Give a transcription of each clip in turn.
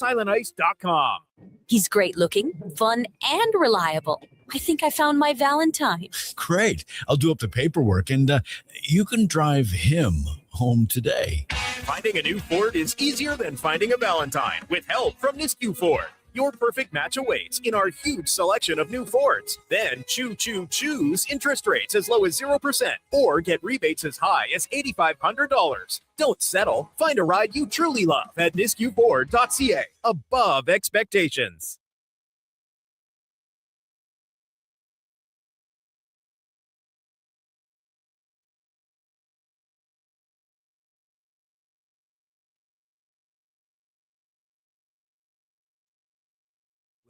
SilentIce.com. He's great looking, fun, and reliable. I think I found my Valentine. Great. I'll do up the paperwork, and you can drive him home today. Finding a new Ford is easier than finding a Valentine with help from Nisku Ford. Your perfect match awaits in our huge selection of new Fords. Then choose interest rates as low as 0% or get rebates as high as $8,500. Don't settle. Find a ride you truly love at niskuford.ca. Above expectations.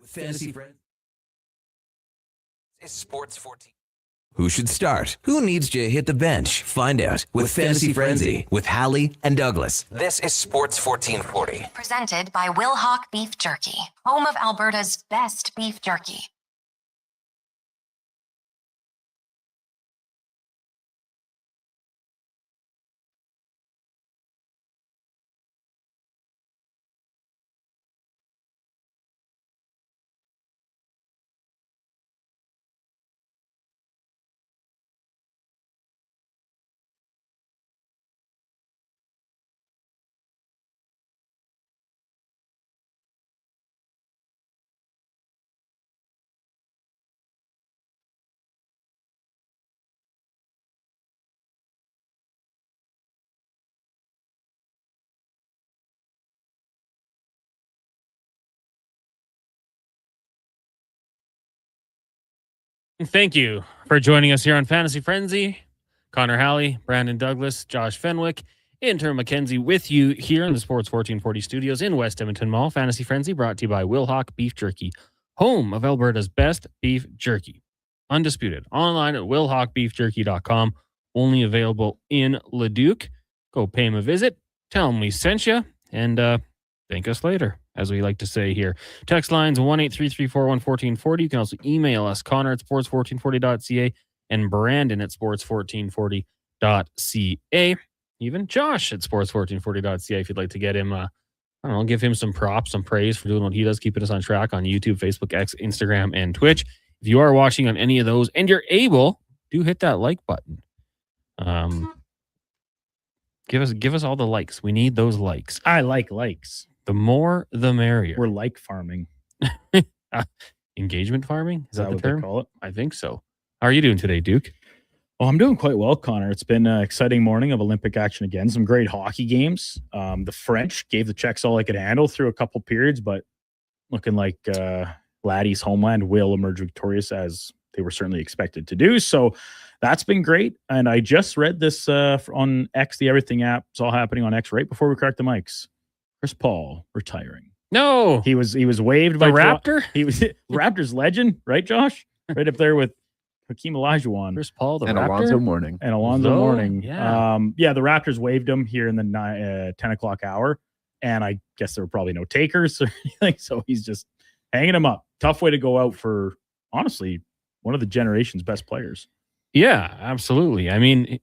Fantasy Friends is Sports 14. Who should start? Who needs to hit the bench? Find out with Fantasy Frenzy with Halley and Douglas. This is Sports 1440. Presented by Will Hawk Beef Jerky, home of Alberta's best beef jerky. Thank you for joining us here on Fantasy Frenzy. Connor Halley, Brandon Douglas, Josh Fenwick, intern Mackenzie with you here in the Sports 1440 studios in West Edmonton Mall. Fantasy Frenzy brought to you by Will Hawk Beef Jerky, home of Alberta's best beef jerky. Undisputed. Online at willhawkbeefjerky.com. Only available in Leduc. Go pay him a visit. Tell him we sent you. And thank us later, as we like to say here. Text lines 1-833-401-1440. You can also email us, Connor at sports1440.ca and Brandon at sports1440.ca. Even Josh at sports1440.ca if you'd like to get him, give him some props, some praise for doing what he does, keeping us on track on YouTube, Facebook, X, Instagram, and Twitch. If you are watching on any of those and you're able, do hit that like button. Give us all the likes. We need those likes. I like likes. The more, the merrier. We're like farming. Engagement farming? Is that the what term? they call it? I think so. How are you doing today, Duke? Oh, I'm doing quite well, Connor. It's been an exciting morning of Olympic action again. Some great hockey games. The French gave the Czechs all they could handle through a couple periods, but looking like Laddie's homeland will emerge victorious, as they were certainly expected to do. So that's been great. And I just read this on X, the Everything app. It's all happening on X right before we cracked the mics. Chris Paul retiring. No, he was waived by Raptor. He was Raptors legend, right, Josh? Right up there with Hakeem Olajuwon, Chris Paul, the and Raptor? Alonzo Mourning. Yeah. The Raptors waived him here in the 10 o'clock hour, and I guess there were probably no takers or anything, so he's just hanging him up. Tough way to go out for, honestly, one of the generation's best players. Yeah, absolutely. I mean,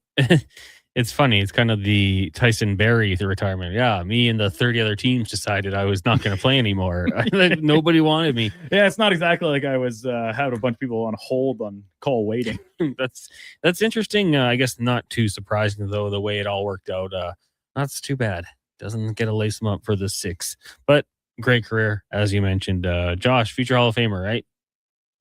it's funny. It's kind of the Tyson Berry the retirement. Yeah, me and the 30 other teams decided I was not going to play anymore. Nobody wanted me. Yeah, it's not exactly like I was had a bunch of people on hold on call waiting. That's interesting. I guess not too surprising, though, the way it all worked out. That's too bad. Doesn't get to lace him up for the 6. But great career, as you mentioned. Josh, future Hall of Famer, right?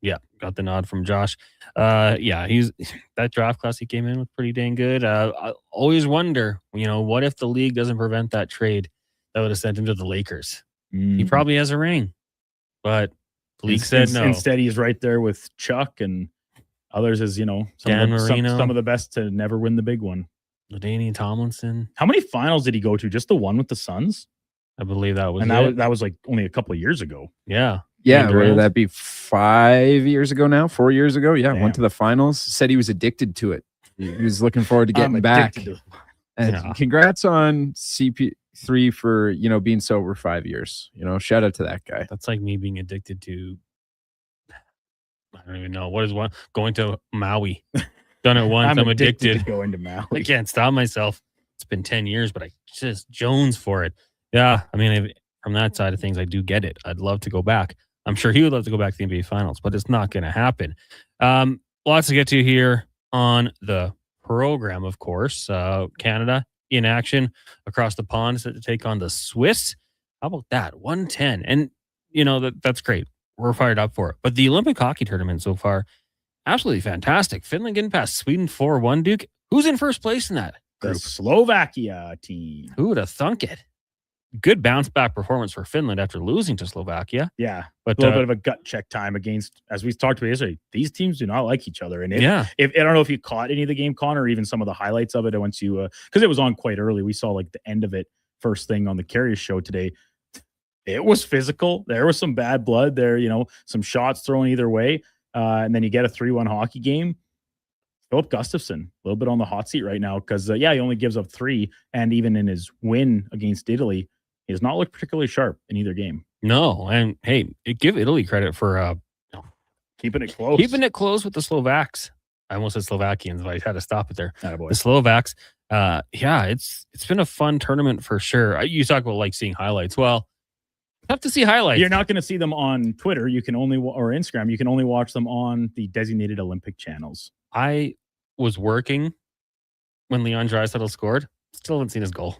Yeah, got the nod from Josh. He's that draft class he came in with pretty dang good. I always wonder, what if the league doesn't prevent that trade that would have sent him to the Lakers? He probably has a ring, but the league said no. Instead, he's right there with Chuck and others as, some of the best to never win the big one. LaDainian Tomlinson. How many finals did he go to? Just the one with the Suns? I believe that was that was like only a couple of years ago. Yeah. Yeah, would that be 5 years ago now? 4 years ago? Yeah, Damn. Went to the finals. Said he was addicted to it. He was looking forward to getting back. And congrats on CP3 for being sober 5 years. Shout out to that guy. That's like me being addicted to. I don't even know what is one going to Maui. Done it once. I'm addicted to going to Maui. I can't stop myself. It's been 10 years, but I just Jones for it. Yeah, I mean, from that side of things, I do get it. I'd love to go back. I'm sure he would love to go back to the NBA Finals, but it's not going to happen. Lots to get to here on the program, of course. Canada in action across the pond set to take on the Swiss. How about that? 110. And, that's great. We're fired up for it. But the Olympic hockey tournament so far, absolutely fantastic. Finland getting past Sweden 4-1, Duke. Who's in first place in that group? The Slovakia team. Who would have thunk it? Good bounce back performance for Finland after losing to Slovakia. Yeah. But a little bit of a gut check time against, as we talked about yesterday, these teams do not like each other. And if I don't know if you caught any of the game, Connor, or even some of the highlights of it once you, because it was on quite early. We saw like the end of it first thing on the Carriers show today. It was physical. There was some bad blood there, some shots thrown either way. And then you get a 3-1 hockey game. Philip Gustafsson, a little bit on the hot seat right now because, he only gives up 3. And even in his win against Italy, he has not looked particularly sharp in either game. No. And hey, give Italy credit for keeping it close. Keeping it close with the Slovaks. I almost said Slovakians, but I had to stop it there. Attaboy. The Slovaks. It's been a fun tournament for sure. You talk about like seeing highlights. Well, tough to see highlights. You're not going to see them on Twitter. You can only or Instagram. You can only watch them on the designated Olympic channels. I was working when Leon Draisaitl scored. Still haven't seen his goal.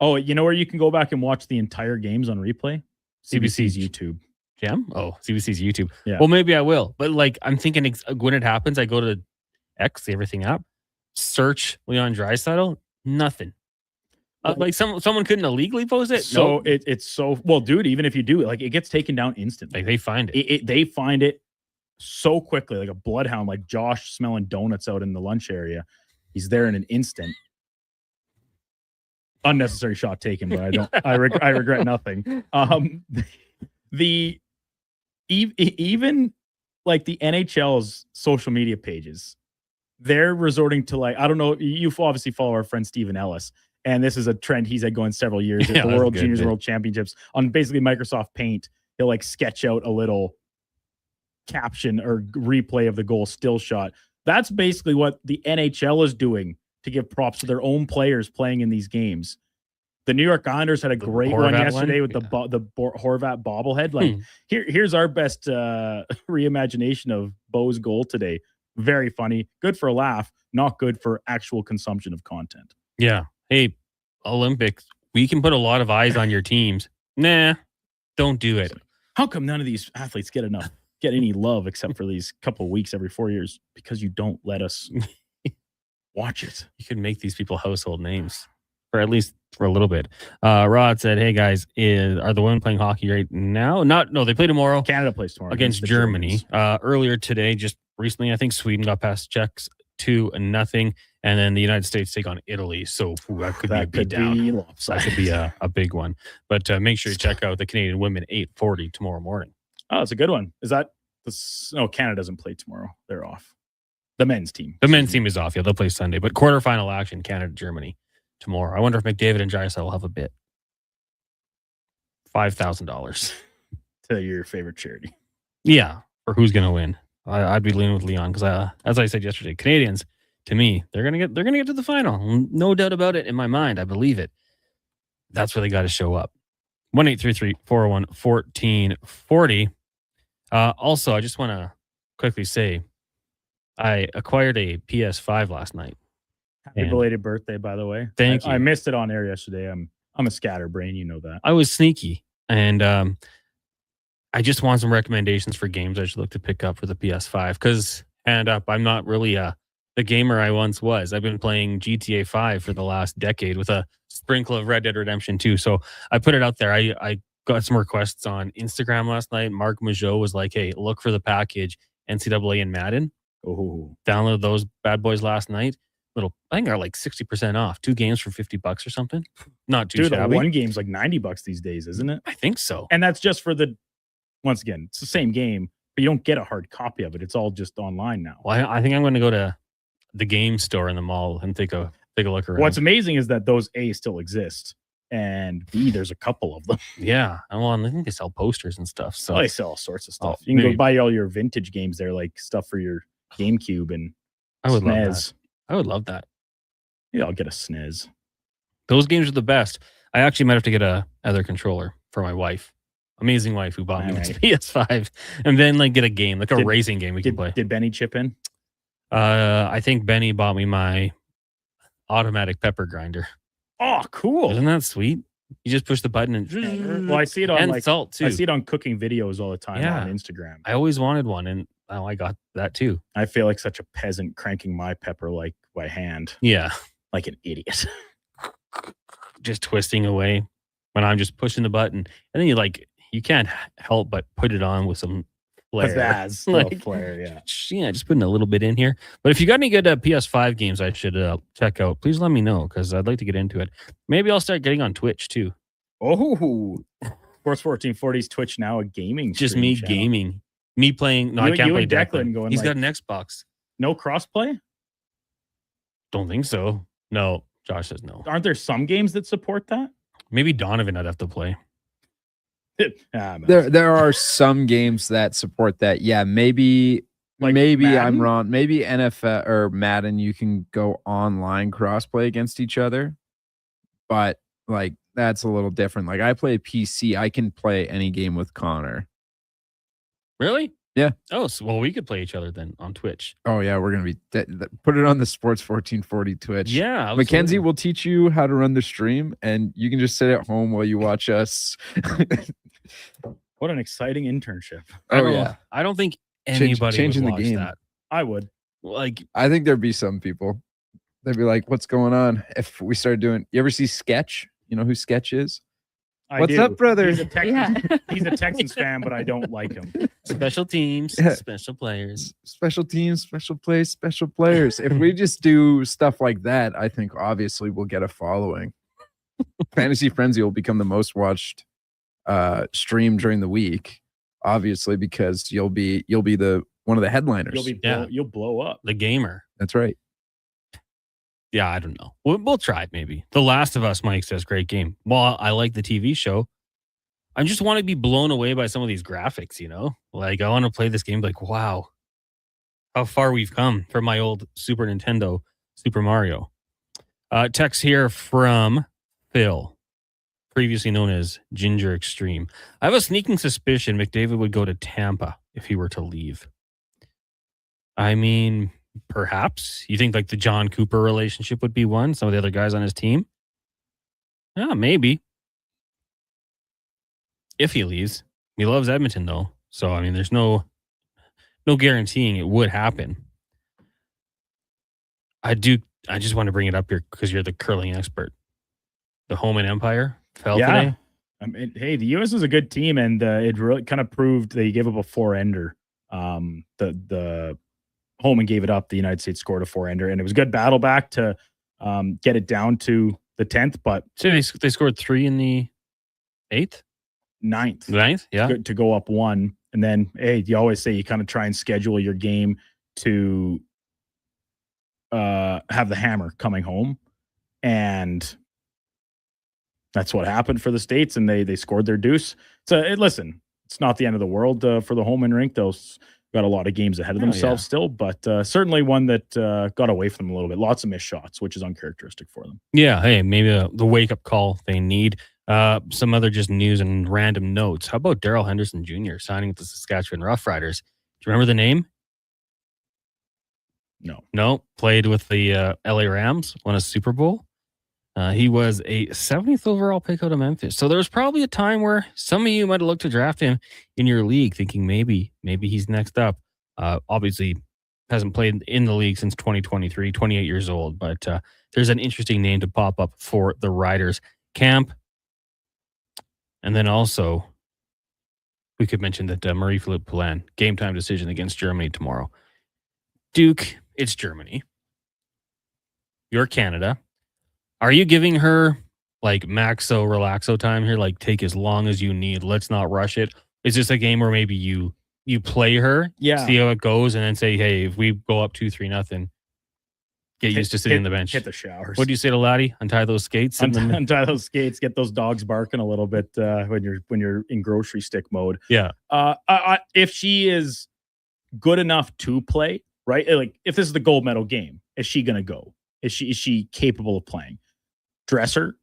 Oh, you know where you can go back and watch the entire games on replay? CBC's YouTube. Gem? Oh, CBC's YouTube. Yeah. Well, maybe I will. But like, I'm thinking when it happens, I go to X, the everything app, search Leon Draisaitl. Nothing. Like someone couldn't illegally post it. So it's so well, dude. Even if you do it, like it gets taken down instantly. Like they find it. They find it so quickly, like a bloodhound, like Josh smelling donuts out in the lunch area. He's there in an instant. Unnecessary shot taken, but I don't. I regret nothing. Even like the NHL's social media pages, they're resorting to like, I don't know. You obviously follow our friend Stephen Ellis. And this is a trend he's had going several years at the World Juniors World Championships on basically Microsoft Paint. He'll like sketch out a little caption or replay of the goal still shot. That's basically what the NHL is doing to give props to their own players playing in these games. The New York Islanders had a great one yesterday with the Horvat bobblehead. Like here's our best reimagination of Bo's goal today. Very funny, good for a laugh, not good for actual consumption of content. Yeah. Hey, Olympics, we can put a lot of eyes on your teams. Nah, don't do it. How come none of these athletes get any love except for these couple of weeks every 4 years? Because you don't let us watch it. You could make these people household names, or at least for a little bit. Rod said, hey guys, are the women playing hockey right now? No, they play tomorrow. Canada plays tomorrow against Germany. Earlier today, just recently, I think Sweden got past Czechs 2-0, and then the United States take on Italy. So that could be a beat down. That could be a big one. But make sure you check out the Canadian women 8:40 tomorrow morning. Oh, it's a good one. Is that Canada doesn't play tomorrow. They're off. The men's team. The men's team is off. Yeah, they'll play Sunday. But quarterfinal action, Canada, Germany tomorrow. I wonder if McDavid and Draisaitl will have a bit. $5,000 to your favorite charity. Yeah, for who's going to win. I'd be leaning with Leon because, as I said yesterday, Canadians, to me, they're gonna get to the final. No doubt about it in my mind. I believe it. That's where they got to show up. 1-833-401-1440. Also, I just want to quickly say, I acquired a PS5 last night. Happy belated birthday, by the way. Thank you. I missed it on air yesterday. I'm a scatterbrain, you know that. I was sneaky, and I just want some recommendations for games I should look to pick up for the PS5 because, I'm not really the gamer I once was. I've been playing GTA 5 for the last decade with a sprinkle of Red Dead Redemption 2. So I put it out there. I got some requests on Instagram last night. Mark Majot was like, hey, look for the package NCAA and Madden. Oh, download those bad boys last night. I think they're like 60% off. 2 games for $50 or something. Not too shabby. One game's like $90 these days, isn't it? I think so. And that's just for once again, it's the same game, but you don't get a hard copy of it. It's all just online now. Well, I think I'm going to go to the game store in the mall and take a look around. What's amazing is that those A still exist, and B, there's a couple of them. Yeah. Well, I think they sell posters and stuff. So they sell all sorts of stuff. You can go buy all your vintage games there, like stuff for your GameCube and SNES. Love that. I would love that. Yeah, I'll get a SNES. Those games are the best. I actually might have to get a other controller for my wife. Amazing wife who bought me this PS5, and then like get a game, like a racing game we can play. Did Benny chip in? I think Benny bought me my automatic pepper grinder. Oh, cool! Isn't that sweet? You just push the button and well, I see it on like salt too. I see it on cooking videos all the time on Instagram. I always wanted one, and now I got that too. I feel like such a peasant cranking my pepper like by hand. Yeah, like an idiot. Just twisting away when I'm just pushing the button, and then you can't help but put it on with some flair. Like flair, yeah. Just putting a little bit in here. But if you got any good PS5 games I should check out, please let me know because I'd like to get into it. Maybe I'll start getting on Twitch too. Oh, Sports 1440's Twitch now a gaming. Just me channel. Gaming, me playing. No, I can't play Declan. Going He's got an Xbox. No crossplay. Don't think so. No, Josh says no. Aren't there some games that support that? Maybe Donovan I'd have to play. There are some games that support that. Yeah, maybe Madden? I'm wrong. Maybe NFL or Madden, you can go online crossplay against each other, but like that's a little different. Like I play PC, I can play any game with Connor. Really? Yeah. Oh, so, well, we could play each other then on Twitch. Oh yeah, we're gonna be put it on the Sports 1440 Twitch. Yeah, absolutely. Mackenzie will teach you how to run the stream, and you can just sit at home while you watch us. What an exciting internship! I don't think anybody changing would the watch game. that. I would. Like, I think there'd be some people. They'd be like, "What's going on?" If we started doing, you ever see Sketch? You know who Sketch is? What's up, brother? He's a Texans, he's a Texans fan, but I don't like him. Special teams, special players. Special teams, special plays, special players. If we just do stuff like that, I think obviously we'll get a following. Fantasy Frenzy will become the most watched stream during the week, obviously, because you'll be the one of the headliners. You'll blow up. The gamer. That's right. Yeah, I don't know. We'll try it maybe. The Last of Us, Mike says, great game. Well, I like the TV show. I just want to be blown away by some of these graphics, you know? Like, I want to play this game like, wow, how far we've come from my old Super Nintendo Super Mario. Text here from Phil, previously known as Ginger Extreme. I have a sneaking suspicion McDavid would go to Tampa if he were to leave. I mean, perhaps. You think like the John Cooper relationship would be one? Some of the other guys on his team? Yeah, maybe. If he leaves. He loves Edmonton, though. So, I mean, there's no guaranteeing it would happen. I just want to bring it up here because you're the curling expert. The Homan Empire fell today. I mean, hey, the U.S. is a good team, and it really kind of proved they gave up a 4-ender. The Homan gave it up. The United States scored a 4-ender, and it was a good battle back to get it down to the 10th. But so they scored 3 in the 8th? 9th, yeah. To go up 1. And then, hey, you always say you kind of try and schedule your game to have the hammer coming home. And that's what happened for the States, and they scored their deuce. So, listen, it's not the end of the world for the Homan rink. Those got a lot of games ahead of themselves still, but certainly one that got away from them a little bit. Lots of missed shots, which is uncharacteristic for them. Yeah, hey, maybe the wake-up call they need. Some other just news and random notes. How about Darrell Henderson Jr. signing with the Saskatchewan Roughriders? Do you remember the name? No. Played with the LA Rams, won a Super Bowl. He was a 70th overall pick out of Memphis. So there was probably a time where some of you might have looked to draft him in your league thinking maybe he's next up. Obviously hasn't played in the league since 2023, 28 years old, but there's an interesting name to pop up for the Riders camp. And then also we could mention that Marie-Philippe Poulin, game time decision against Germany tomorrow. Duke, it's Germany. You're Canada. Are you giving her like maxo relaxo time here? Like take as long as you need. Let's not rush it. Is this a game where maybe you play her, see how it goes, and then say, hey, if we go up 2-3-0, get used to sitting in the bench. Hit the showers. What do you say to Laddie? Untie those skates. Untie those skates. Get those dogs barking a little bit when you're in grocery stick mode. Yeah. If she is good enough to play, right? Like if this is the gold medal game, is she going to go? Is she capable of playing? Dress her,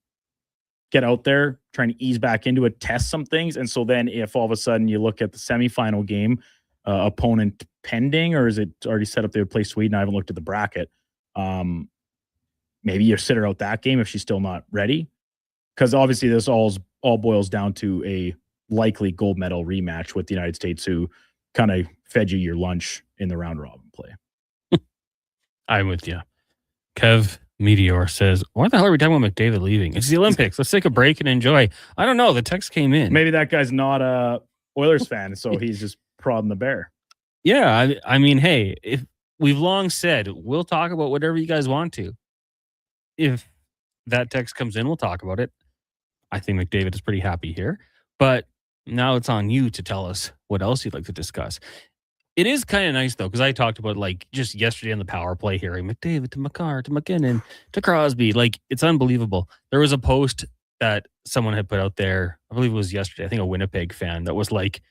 get out there, trying to ease back into it, test some things. And so then if all of a sudden you look at the semifinal game, opponent pending, or is it already set up they would play Sweden? I haven't looked at the bracket. Maybe you sit her out that game if she's still not ready. Because obviously this all boils down to a likely gold medal rematch with the United States, who kind of fed you your lunch in the round robin play. I'm with you. Kev Meteor says, why the hell are we talking about McDavid leaving? It's the Olympics. Let's take a break and enjoy. I don't know. The text came in. Maybe that guy's not a Oilers fan, so he's just prodding the bear. Yeah. I mean, hey, if we've long said we'll talk about whatever you guys want to. If that text comes in, we'll talk about it. I think McDavid is pretty happy here. But now it's on you to tell us what else you'd like to discuss. It is kind of nice, though, because I talked about, like, just yesterday on the power play hearing McDavid to McCarr to McKinnon to Crosby. Like, it's unbelievable. There was a post that someone had put out there, I believe it was yesterday, I think a Winnipeg fan, that was like,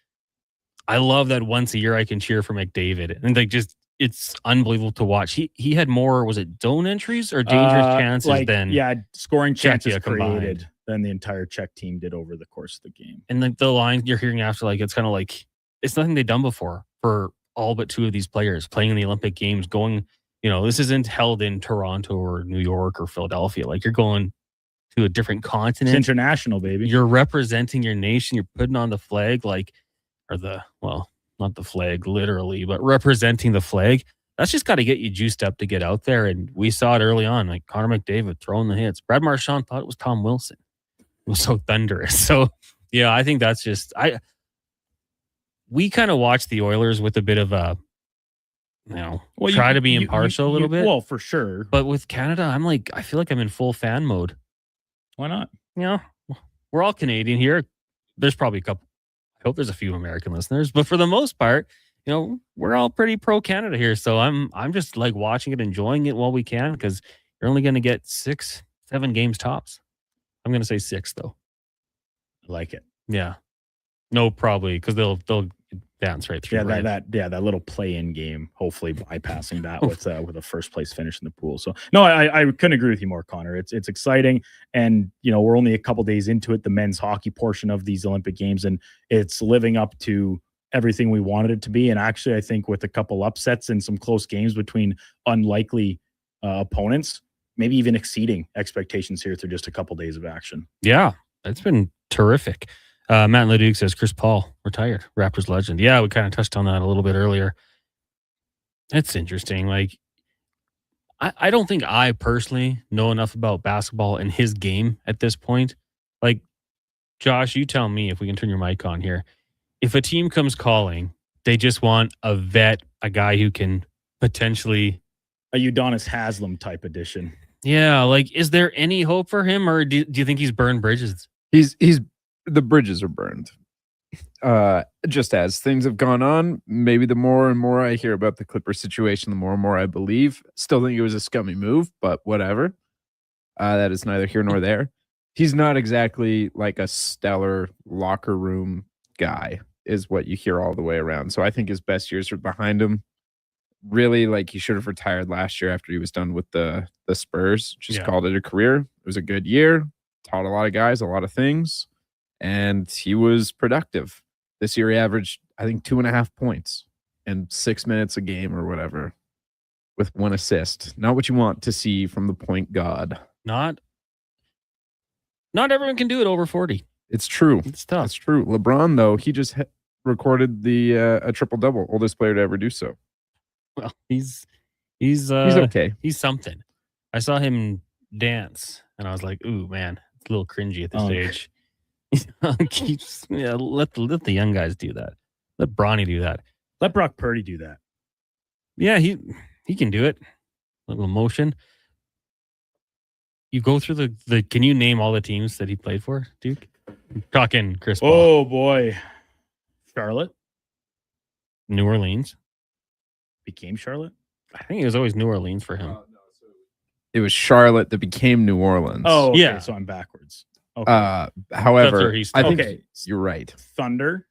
I love that once a year I can cheer for McDavid. And, like, just, it's unbelievable to watch. He had more, was it zone entries or dangerous chances than scoring chances Czechia created combined than the entire Czech team did over the course of the game. And the line you're hearing after, like, it's kind of like, it's nothing they've done before for all but two of these players playing in the Olympic Games, going, this isn't held in Toronto or New York or Philadelphia. Like, you're going to a different continent. It's international, baby. You're representing your nation. You're putting on the flag, not the flag literally, but representing the flag. That's just got to get you juiced up to get out there. And we saw it early on, like Connor McDavid throwing the hits. Brad Marchand thought it was Tom Wilson. It was so thunderous. So, yeah, I think that's just we kind of watch the Oilers with a bit of a, try to be impartial a little bit. Well, for sure. But with Canada, I feel like I'm in full fan mode. Why not? We're all Canadian here. There's probably a couple. I hope there's a few American listeners, but for the most part, we're all pretty pro Canada here. So I'm just like watching it, enjoying it while we can, because you're only going to get 6-7 games tops. I'm going to say 6 though. I like it. Yeah. No, probably because they'll dance right through. Yeah, that little play-in game, hopefully bypassing that with a first place finish in the pool. So no, I couldn't agree with you more, Connor. It's exciting, and we're only a couple days into it, the men's hockey portion of these Olympic Games, and it's living up to everything we wanted it to be. And actually, I think with a couple upsets and some close games between unlikely opponents, maybe even exceeding expectations here through just a couple days of action. Yeah, it's been terrific. Matt Leduc says Chris Paul retired, Raptors legend. Yeah, we kind of touched on that a little bit earlier. It's interesting. Like, I don't think I personally know enough about basketball and his game at this point. Like, Josh, you tell me if we can turn your mic on here. If a team comes calling, they just want a vet, a guy who can potentially... A Udonis Haslem type edition. Yeah, like, is there any hope for him, or do you think he's burned bridges? The bridges are burned. Just as things have gone on, maybe the more and more I hear about the Clippers situation, the more and more I believe. Still think it was a scummy move, but whatever. That is neither here nor there. He's not exactly like a stellar locker room guy, is what you hear all the way around. So I think his best years are behind him. Really, like, he should have retired last year after he was done with the Spurs. Just called it a career. It was a good year. Taught a lot of guys a lot of things. And he was productive. This year he averaged, I think, 2.5 points and 6 minutes a game or whatever, with 1 assist. Not what you want to see from the point god. Not everyone can do it over 40. It's true. It's tough. It's true. LeBron, though, he just recorded the a triple-double, oldest player to ever do so. Well, he's okay. He's something. I saw him dance, and I was like, ooh, man, it's a little cringy at this age. Let the young guys do that. Let Bronny do that. Let Brock Purdy do that. Yeah, he can do it. A little emotion. You go through the. Can you name all the teams that he played for, Duke? Talking Chris Paul. Oh boy, Charlotte, New Orleans became Charlotte. I think it was always New Orleans for him. It was Charlotte that became New Orleans. Oh, okay, yeah. So I'm backwards. Okay. However, I think okay. You're right. Thunder.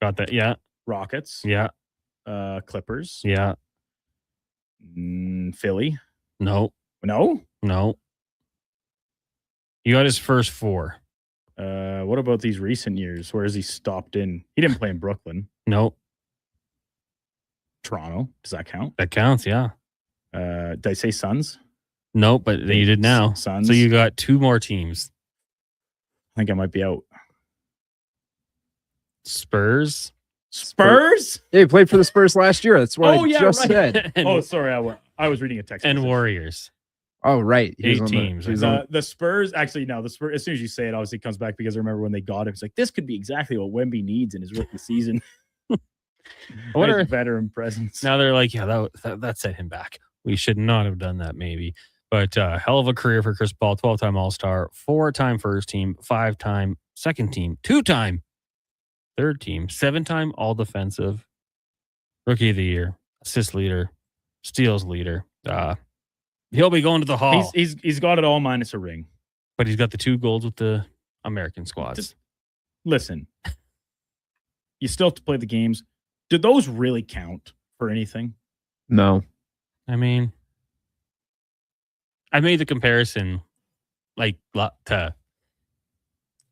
Got that. Yeah. Rockets. Yeah. Clippers. Yeah. Philly. No. You got his first 4. What about these recent years? Where has he stopped in? He didn't play in Brooklyn. Nope. Toronto. Does that count? That counts, yeah. Did I say Suns? Nope, but you did now. Suns. So you got 2 more teams. I think I might be out. Spurs. Spurs? Yeah, he played for the Spurs last year. That's what I just right. said. and, Sorry. I was reading a text. and message. Warriors. Oh, right. He was 8 on teams. he was on- The Spurs, actually, no, the Spurs, as soon as you say it, obviously comes back because I remember when they got him. It's like, this could be exactly what Wemby needs in his rookie season. I wonder Nice veteran presence. now they're like, yeah, that set him back. We should not have done that, maybe. But hell of a career for Chris Paul, 12-time All-Star, 4-time first team, 5-time second team, 2-time third team, 7-time All-Defensive, Rookie of the Year, assist leader, steals leader. He'll be going to the Hall. He's got it all minus a ring. But he's got the 2 golds with the American squads. Just listen, you still have to play the games. Do those really count for anything? No. I mean, I made the comparison like to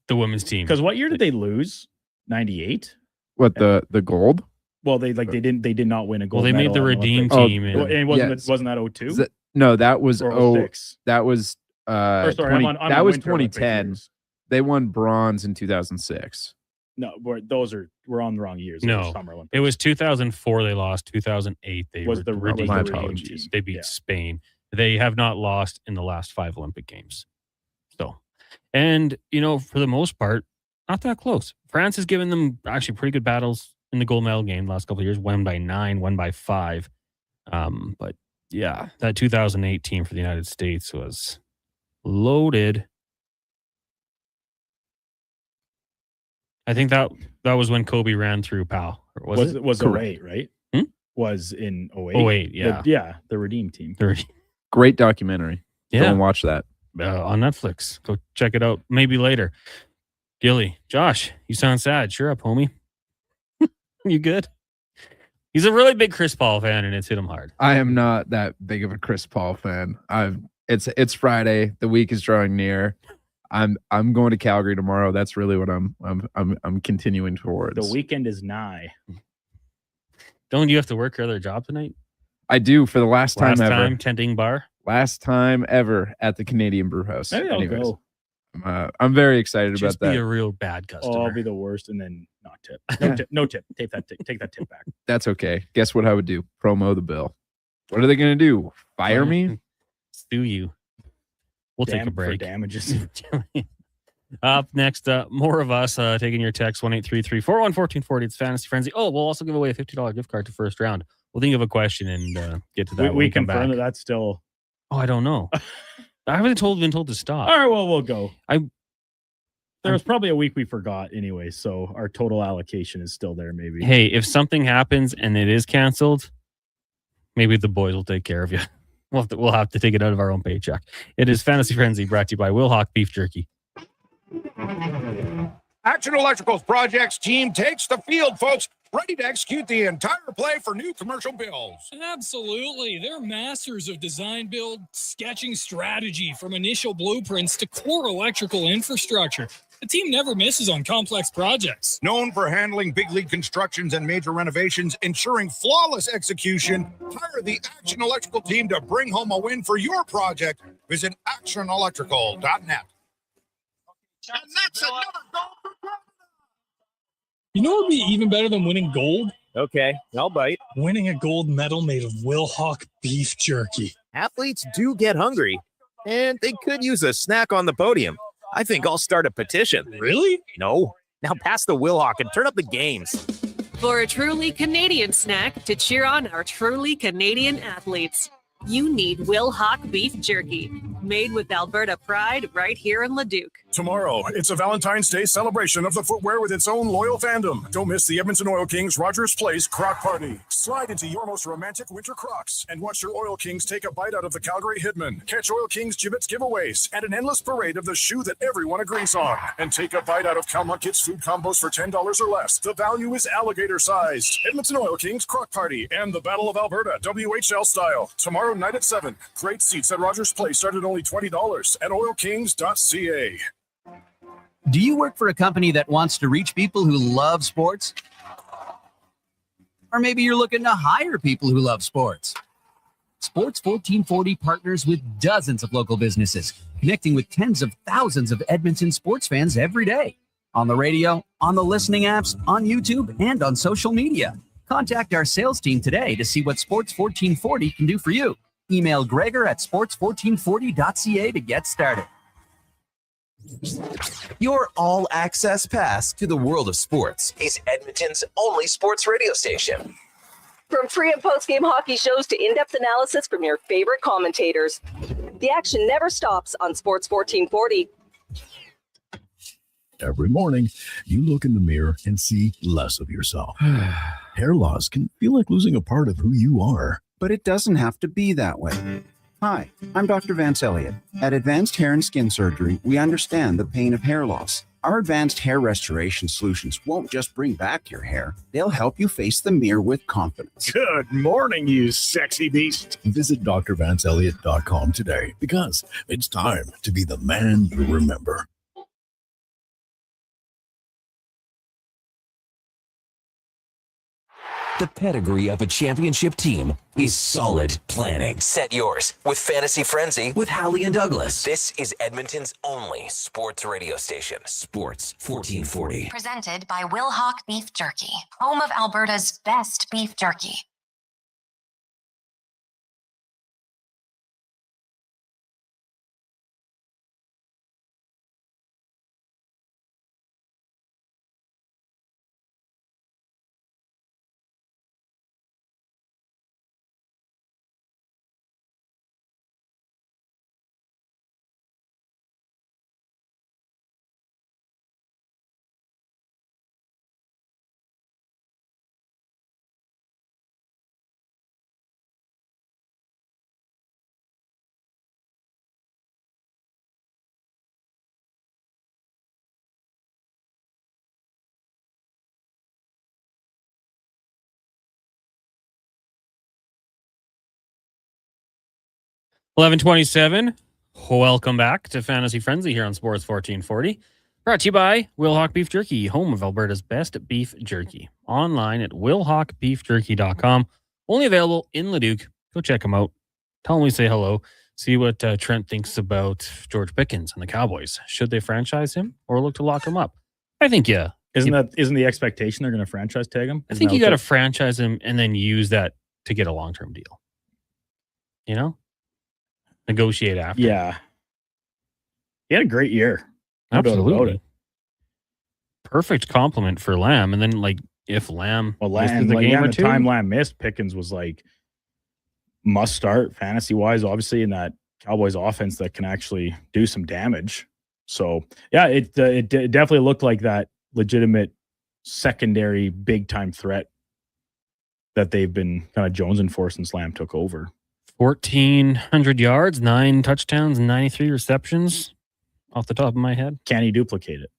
the women's team. Because what year did they lose? 98. What, the gold? Well, they did not win a gold. Well, they made medal the in redeem Olympics. team. Oh, and Wasn't that 02? Is that- No, that was Or 06? that was Or sorry, 20 I'm that on was Winter Olympic 2010. years. They won bronze in 2006. No, we're on the wrong years. No, Those Summer Olympics. it was 2004 they lost. 2008 they Was were the redeemed. my redeem apologies. team. They beat Yeah. Spain. They have not lost in the last 5 Olympic Games. So, and for the most part, not that close. France has given them actually pretty good battles in the gold medal game the last couple of years. Won by 9, won by 5. But yeah, that 2008 team for the United States was loaded. I think that was when Kobe ran through Powell. Or was it? Was Correct. 08, right? Hmm? Was in 08. 08, yeah. The redeem team. Great documentary. Go Yeah. and watch that. On Netflix. Go check it out. Maybe later. Gilly, Josh, you sound sad. Cheer up, homie. You good? He's a really big Chris Paul fan, and it's hit him hard. I am not that big of a Chris Paul fan. It's Friday. The week is drawing near. I'm going to Calgary tomorrow. That's really what I'm continuing towards. The weekend is nigh. Don't you have to work your other job tonight? I do for the last time ever. Tending bar. Last time ever at the Canadian Brew House. Maybe I'll Anyways, go. I'm very excited Just about be that. a real bad customer. Oh, I'll be the worst, and then not tip. Yeah. No tip. Take that tip back. That's okay. Guess what I would do? Promo the bill. What are they going to do? Fire me? Sue you. We'll take a For break. damages. Up next, more of us taking your text 1-833-414-1440. It's Fantasy Frenzy. Oh, we'll also give away a $50 gift card to First Round. We'll think of a question and get to that. when we come confirm back. that's still. Oh, I don't know. I haven't been told to stop. All right, well, we'll go. I'm- There was probably a week we forgot anyway, so our total allocation is still there. Maybe. Hey, if something happens and it is canceled, maybe the boys will take care of you. We'll have to take it out of our own paycheck. It is Fantasy Frenzy, brought to you by Will Hawk Beef Jerky. Action Electrical's projects team takes the field, folks, ready to execute the entire play for new commercial builds. Absolutely. They're masters of design build, sketching strategy from initial blueprints to core electrical infrastructure. The team never misses on complex projects. Known for handling big league constructions and major renovations, ensuring flawless execution, hire the Action Electrical team to bring home a win for your project. Visit actionelectrical.net. And that's another goal for Canada. You know what would be even better than winning gold? Okay, I'll bite. Winning a gold medal made of Will Hawk beef jerky. Athletes do get hungry, and they could use a snack on the podium. I think I'll start a petition. Really? No. Now pass the Willock and turn up the games. For a truly Canadian snack to cheer on our truly Canadian athletes, you need Will Hawk beef jerky, made with Alberta pride right here in Leduc. Tomorrow, it's a Valentine's Day celebration of the footwear with its own loyal fandom. Don't miss the Edmonton Oil Kings Rogers Place Croc Party. Slide into your most romantic winter Crocs and watch your Oil Kings take a bite out of the Calgary Hitman. Catch Oil Kings gibbets giveaways and an endless parade of the shoe that everyone agrees on. And take a bite out of Calmont Kids food combos for $10 or less. The value is alligator sized. Edmonton Oil Kings Croc Party and the Battle of Alberta WHL style. Tomorrow night at 7. Great seats at Rogers Place start at only only $20 at oilkings.ca. Do you work for a company that wants to reach people who love sports? Or maybe you're looking to hire people who love sports. Sports 1440 partners with dozens of local businesses, connecting with tens of thousands of Edmonton sports fans every day. On the radio, on the listening apps, on YouTube, and on social media. Contact our sales team today to see what Sports 1440 can do for you. Email Gregor at sports1440.ca to get started. Your all-access pass to the world of sports is Edmonton's only sports radio station. From pre- and post-game hockey shows to in-depth analysis from your favorite commentators, the action never stops on Sports 1440. Every morning, you look in the mirror and see less of yourself. Hair loss can feel like losing a part of who you are. But it doesn't have to be that way. Hi, I'm Dr. Vance Elliott. At Advanced Hair and Skin Surgery, we understand the pain of hair loss. Our advanced hair restoration solutions won't just bring back your hair, they'll help you face the mirror with confidence. Good morning, you sexy beast. Visit drvanceelliott.com today because it's time to be the man you remember. The pedigree of a championship team is solid planning. Set yours with Fantasy Frenzy with Halley and Douglas. This is Edmonton's only sports radio station, Sports 1440. Presented by Will Hawk Beef Jerky, home of Alberta's best beef jerky. $11:27. Welcome back to Fantasy Frenzy here on Sports 1440. Brought to you by Will Hawk Beef Jerky, home of Alberta's best beef jerky. Online at willhawkbeefjerky.com. Only available in Leduc. Go check them out. Tell them we say hello. See what Trent thinks about George Pickens and the Cowboys. Should they franchise him or look to lock him up? I think, yeah. Isn't the expectation they're going to franchise tag him? I think you got to franchise him and then use that to get a long-term deal. You know? Negotiate after. Yeah. He had a great year. No doubt Absolutely. about it. Perfect compliment for Lamb. And then, like, if Lamb misses the game or two. The time Lamb missed, Pickens was like must start fantasy-wise, obviously, in that Cowboys offense that can actually do some damage. So, yeah, it definitely looked like that legitimate secondary big-time threat that they've been kind of jonesing for since Lamb took over. 1,400 yards, 9 touchdowns, 93 receptions off the top of my head. Can he duplicate it?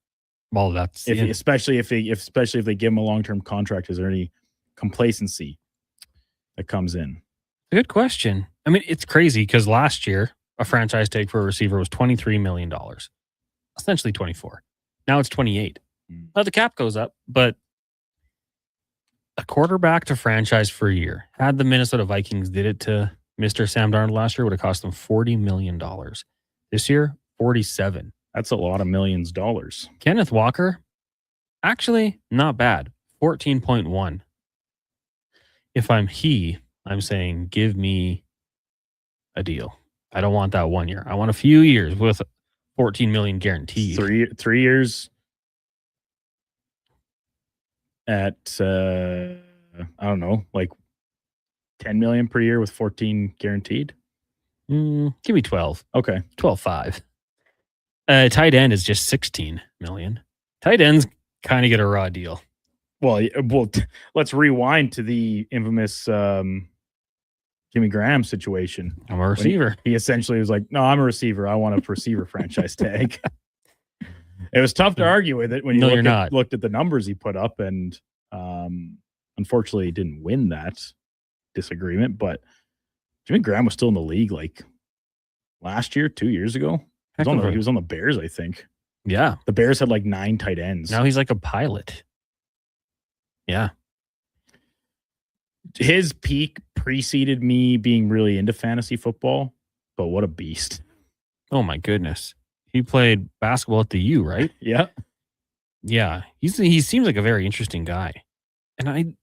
Well, that's especially if they give him a long-term contract. Is there any complacency that comes in? Good question. I mean, it's crazy because last year a franchise tag for a receiver was $23 million, essentially 24. Now it's 28. Now the cap goes up, but a quarterback to franchise for a year. Had the Minnesota Vikings did it to Mr. Sam Darnold last year, would have cost them $40 million. This year, 47. That's a lot of millions of dollars. Kenneth Walker, actually not bad. 14.1. If I'm I'm saying give me a deal. I don't want that 1 year. I want a few years with 14 million guaranteed. 3 years at I don't know, like 10 million per year with 14 guaranteed. Give me 12. Okay. 12.5. Tight end is just 16 million. Tight ends kind of get a raw deal. Well, let's rewind to the infamous Jimmy Graham situation. I'm a receiver. He essentially was like, no, I'm a receiver. I want a receiver franchise tag. It was tough to argue with it when you looked at the numbers he put up, and unfortunately he didn't win that disagreement. But Jimmy Graham was still in the league like last year, 2 years ago. He was on the Bears, I think. Yeah. The Bears had like 9 tight ends. Now he's like a pilot. Yeah. His peak preceded me being really into fantasy football, but what a beast. Oh my goodness. He played basketball at the U, right? Yeah. Yeah. He seems like a very interesting guy. And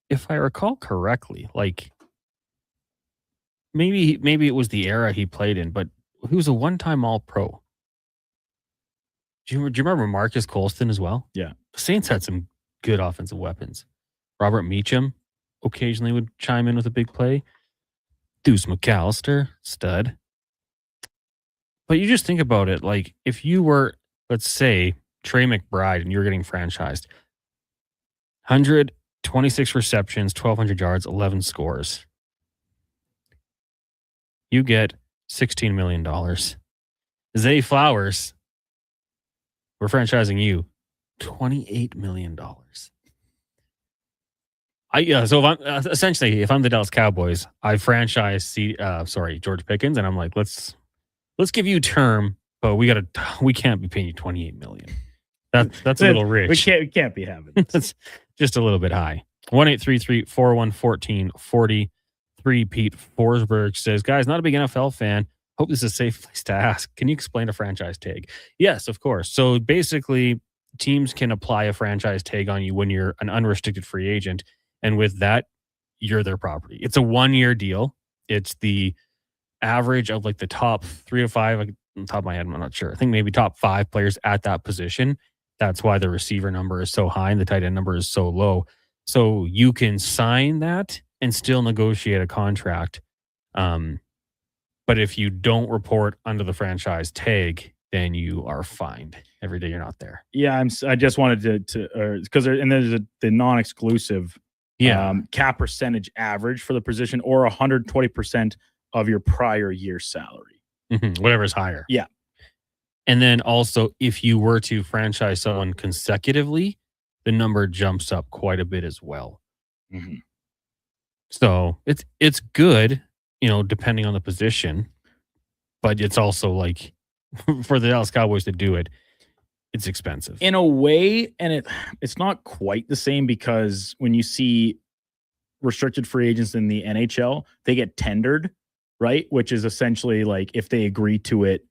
if I recall correctly, like maybe it was the era he played in, but he was a one-time All-Pro. Do you remember Marcus Colston as well? Yeah. The Saints had some good offensive weapons. Robert Meacham occasionally would chime in with a big play. Deuce McAllister, stud. But you just think about it, like if you were, let's say, Trey McBride and you're getting franchised, 126 receptions, 1,200 yards, 11 scores. You get $16 million. Zay Flowers, we're franchising you $28 million. So if I'm essentially, if I'm the Dallas Cowboys, I franchise George Pickens, and I'm like, let's give you term, but we can't be paying you $28 million. That's a little rich. We can't be having it. That's just a little bit high. 1-833-414-1440. Pete Forsberg says, guys, not a big NFL fan. Hope this is a safe place to ask. Can you explain a franchise tag? Yes, of course. So basically, teams can apply a franchise tag on you when you're an unrestricted free agent. And with that, you're their property. It's a 1-year deal. It's the average of like the top 3 or 5, like, on top of my head, I'm not sure. I think maybe top 5 players at that position. That's why the receiver number is so high and the tight end number is so low. So you can sign that and still negotiate a contract. But if you don't report under the franchise tag, then you are fined every day you're not there. Yeah, I just wanted to because there's the non-exclusive cap percentage average for the position, or 120% of your prior year's salary. Mm-hmm. Whatever's higher. Yeah. And then also, if you were to franchise someone consecutively, the number jumps up quite a bit as well. Mm-hmm. So it's good, depending on the position, but it's also like for the Dallas Cowboys to do it, it's expensive in a way, and it's not quite the same, because when you see restricted free agents in the NHL, they get tendered, right? Which is essentially like if they agree to it,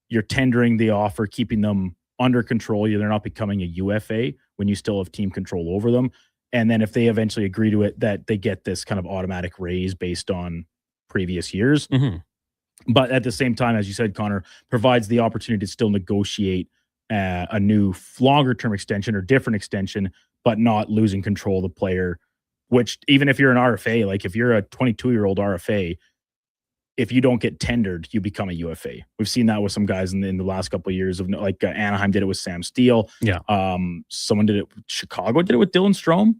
you're tendering the offer, keeping them under control. They're not becoming a UFA when you still have team control over them. And then if they eventually agree to it, that they get this kind of automatic raise based on previous years. Mm-hmm. But at the same time, as you said, Connor, provides the opportunity to still negotiate a new longer-term extension or different extension, but not losing control of the player, which even if you're an RFA, like if you're a 22-year-old RFA, if you don't get tendered, you become a UFA. We've seen that with some guys in the last couple of years. Like Anaheim did it with Sam Steele. Yeah. Someone did it. Chicago did it with Dylan Strome.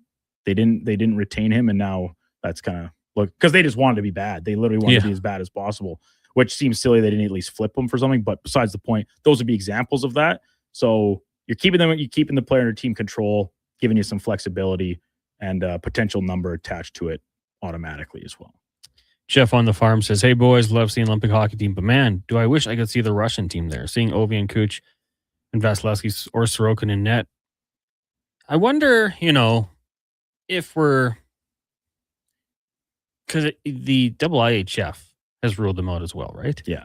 They didn't retain him, and now that's kind of because they just wanted to be bad. They literally wanted to be as bad as possible, which seems silly. They didn't at least flip them for something. But besides the point, those would be examples of that. So you're keeping the player under team control, giving you some flexibility and a potential number attached to it automatically as well. Jeff on the farm says, hey, boys, love seeing Olympic hockey team, but man, do I wish I could see the Russian team there. Seeing Ovi and Kuch and Vasilevsky or Sorokin in net. I wonder, if we're... Because the IIHF has ruled them out as well, right? Yeah.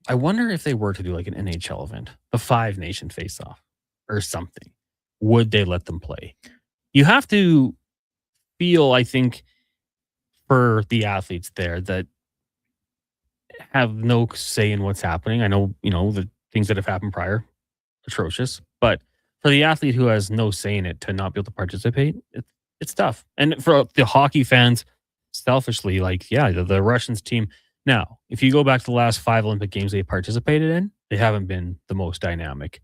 I wonder if they were to do like an NHL event, a 5-nation face-off or something, would they let them play? You have to feel, I think, for the athletes there that have no say in what's happening. I know, the things that have happened prior, atrocious, but for the athlete who has no say in it to not be able to participate, it's tough. And for the hockey fans, selfishly, the Russians team. Now, if you go back to the last 5 Olympic Games they participated in, they haven't been the most dynamic.